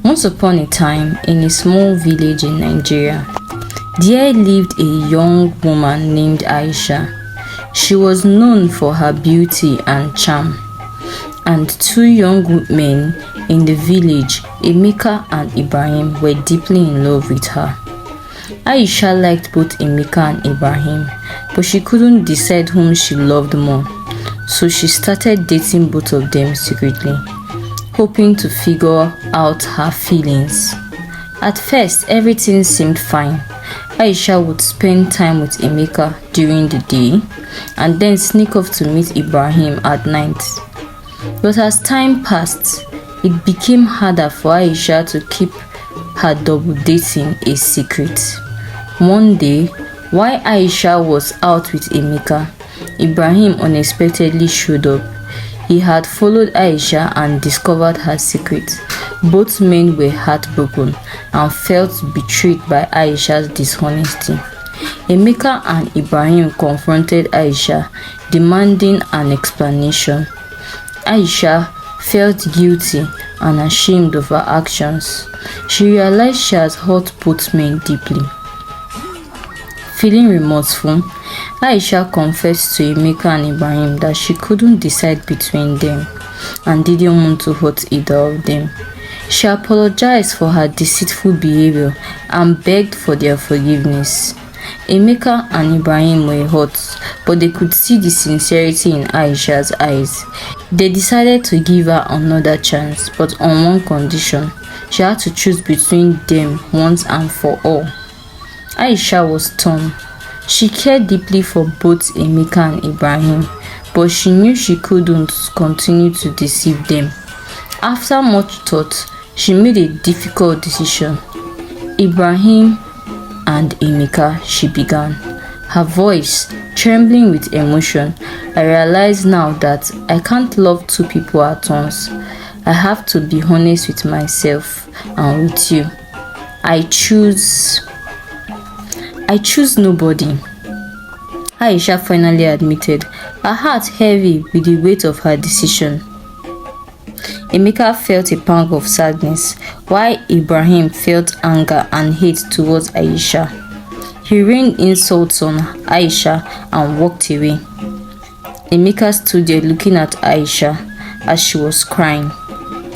Once upon a time, in a small village in Nigeria, there lived a young woman named Aisha. She was known for her beauty and charm, and two young men in the village, Emeka and Ibrahim, were deeply in love with her. Aisha liked both Emeka and Ibrahim, but she couldn't decide whom she loved more, so she started dating both of them secretly, hoping to figure out her feelings. At first, everything seemed fine. Aisha would spend time with Emeka during the day and then sneak off to meet Ibrahim at night. But as time passed, it became harder for Aisha to keep her double dating a secret. One day, while Aisha was out with Emeka, Ibrahim unexpectedly showed up. He had followed Aisha and discovered her secret. Both men were heartbroken and felt betrayed by Aisha's dishonesty. Emeka and Ibrahim confronted Aisha, demanding an explanation. Aisha felt guilty and ashamed of her actions. She realized she had hurt both men deeply. Feeling remorseful, Aisha confessed to Emeka and Ibrahim that she couldn't decide between them and didn't want to hurt either of them. She apologized for her deceitful behavior and begged for their forgiveness. Emeka and Ibrahim were hurt, but they could see the sincerity in Aisha's eyes. They decided to give her another chance, but on one condition: she had to choose between them once and for all. Aisha was torn. She cared deeply for both Emeka and Ibrahim, but she knew she couldn't continue to deceive them. After much thought, she made a difficult decision. Ibrahim and Emeka, she began, her voice trembling with emotion. I realize now that I can't love two people at once. I have to be honest with myself and with you. I choose nobody. Aisha finally admitted, her heart heavy with the weight of her decision. Emeka felt a pang of sadness, while Ibrahim felt anger and hate towards Aisha. He rained insults on Aisha and walked away. Emeka stood there looking at Aisha as she was crying.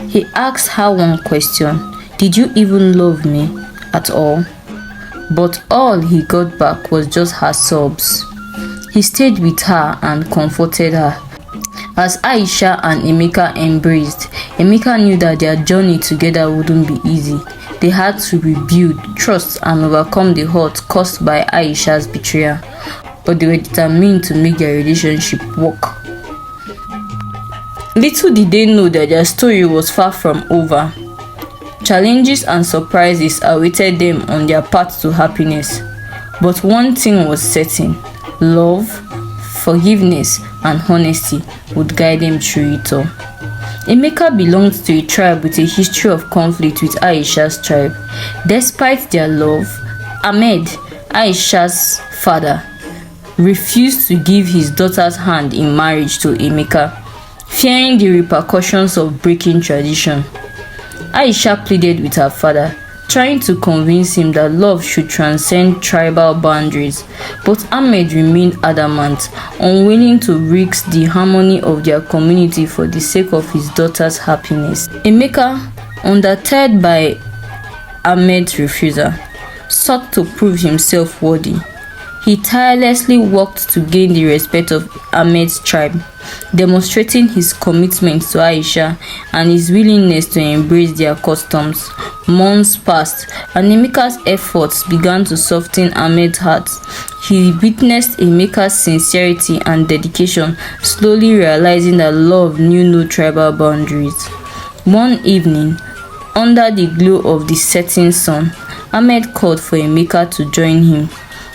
He asked her one question: "Did you even love me at all?" But all he got back was just her sobs. He stayed with her and comforted her. As Aisha and Emeka embraced, Emeka knew that their journey together wouldn't be easy. They had to rebuild trust and overcome the hurt caused by Aisha's betrayal, but they were determined to make their relationship work. Little did they know that their story was far from over. Challenges and surprises awaited them on their path to happiness. But one thing was certain: love, forgiveness, and honesty would guide them through it all. Emeka belonged to a tribe with a history of conflict with Aisha's tribe. Despite their love, Ahmed, Aisha's father, refused to give his daughter's hand in marriage to Emeka, fearing the repercussions of breaking tradition. Aisha pleaded with her father, trying to convince him that love should transcend tribal boundaries, but Ahmed remained adamant, unwilling to risk the harmony of their community for the sake of his daughter's happiness. Emeka, undeterred by Ahmed's refusal, sought to prove himself worthy. He tirelessly worked to gain the respect of Ahmed's tribe, demonstrating his commitment to Aisha and his willingness to embrace their customs. Months passed, and Emeka's efforts began to soften Ahmed's heart. He witnessed Emeka's sincerity and dedication, slowly realizing that love knew no tribal boundaries. One evening, under the glow of the setting sun, Ahmed called for Emeka to join him.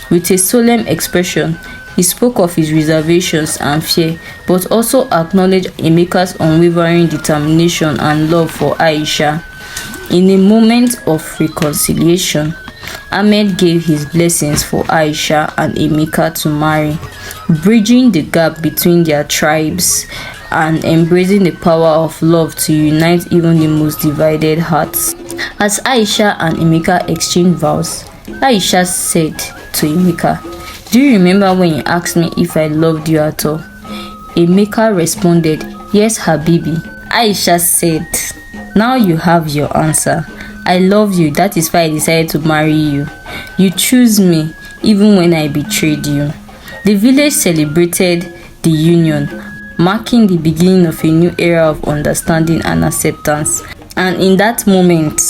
With a solemn expression, he spoke of his reservations and fear, but also acknowledged Emeka's unwavering determination and love for Aisha. In a moment of reconciliation, Ahmed gave his blessings for Aisha and Emeka to marry, bridging the gap between their tribes and embracing the power of love to unite even the most divided hearts. As Aisha and Emeka exchanged vows, Aisha said to Emeka, "Do you remember when you asked me if I loved you at all?" Emeka responded, "Yes, Habibi." Aisha said, "Now you have your answer. I love you, that is why I decided to marry you. You choose me, even when I betrayed you." The village celebrated the union, marking the beginning of a new era of understanding and acceptance. And in that moment,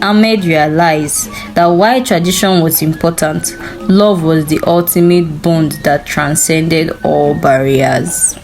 Ahmed realized that while tradition was important, love was the ultimate bond that transcended all barriers.